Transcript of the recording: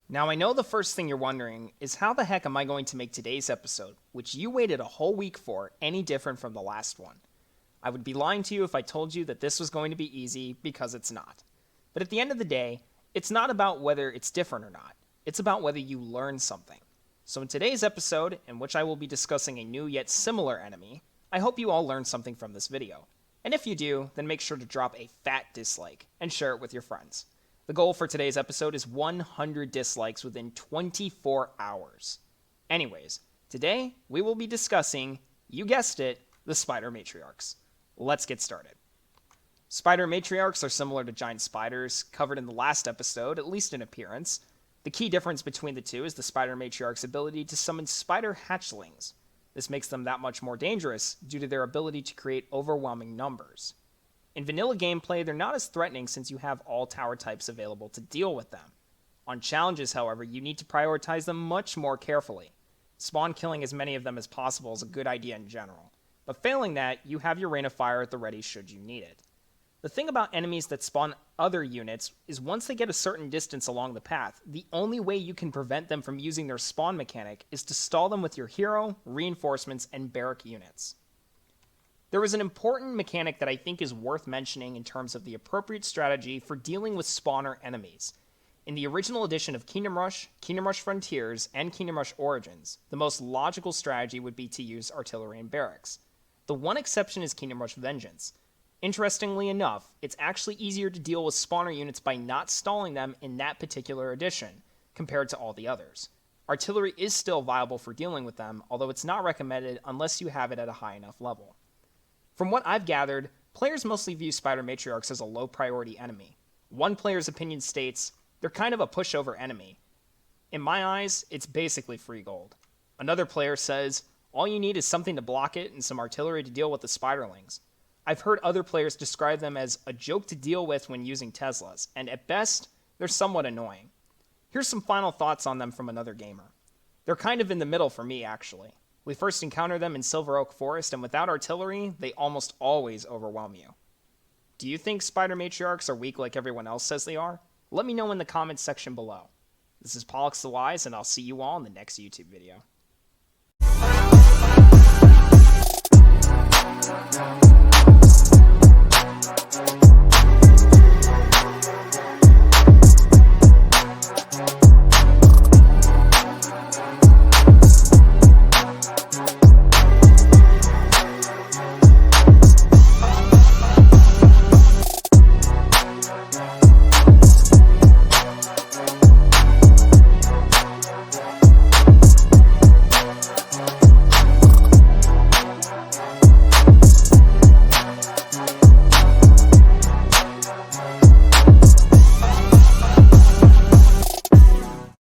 Now, I know the first thing you're wondering is how the heck am I going to make today's episode, which you waited a whole week for, any different from the last one? I would be lying to you if I told you that this was going to be easy, because it's not. But at the end of the day, it's not about whether it's different or not. It's about whether you learn something. So in today's episode, in which I will be discussing a new yet similar enemy, I hope you all learned something from this video. And if you do, then make sure to drop a fat dislike and share it with your friends. The goal for today's episode is 100 dislikes within 24 hours. Anyways, today we will be discussing, you guessed it, the spider matriarchs. Let's get started. Spider matriarchs are similar to giant spiders, covered in the last episode, at least in appearance. The key difference between the two is the spider matriarch's ability to summon spider hatchlings. This makes them that much more dangerous due to their ability to create overwhelming numbers. In vanilla gameplay, they're not as threatening since you have all tower types available to deal with them. On challenges, however, you need to prioritize them much more carefully. Spawn killing as many of them as possible is a good idea in general, but failing that, you have your Rain of Fire at the ready should you need it. The thing about enemies that spawn other units is once they get a certain distance along the path, the only way you can prevent them from using their spawn mechanic is to stall them with your hero, reinforcements, and barrack units. There is an important mechanic that I think is worth mentioning in terms of the appropriate strategy for dealing with spawner enemies. In the original edition of Kingdom Rush Frontiers, and Kingdom Rush Origins, the most logical strategy would be to use artillery and barracks. The one exception is Kingdom Rush Vengeance. Interestingly enough, it's actually easier to deal with spawner units by not stalling them in that particular edition, compared to all the others. Artillery is still viable for dealing with them, although it's not recommended unless you have it at a high enough level. From what I've gathered, players mostly view spider matriarchs as a low priority enemy. One player's opinion states, they're kind of a pushover enemy. In my eyes, it's basically free gold. Another player says, all you need is something to block it and some artillery to deal with the spiderlings. I've heard other players describe them as a joke to deal with when using Teslas, and at best, they're somewhat annoying. Here's some final thoughts on them from another gamer. They're kind of in the middle for me, actually. We first encounter them in Silver Oak Forest, and without artillery, they almost always overwhelm you. Do you think spider matriarchs are weak like everyone else says they are? Let me know in the comments section below. This is Pollux the Wise, and I'll see you all in the next YouTube video.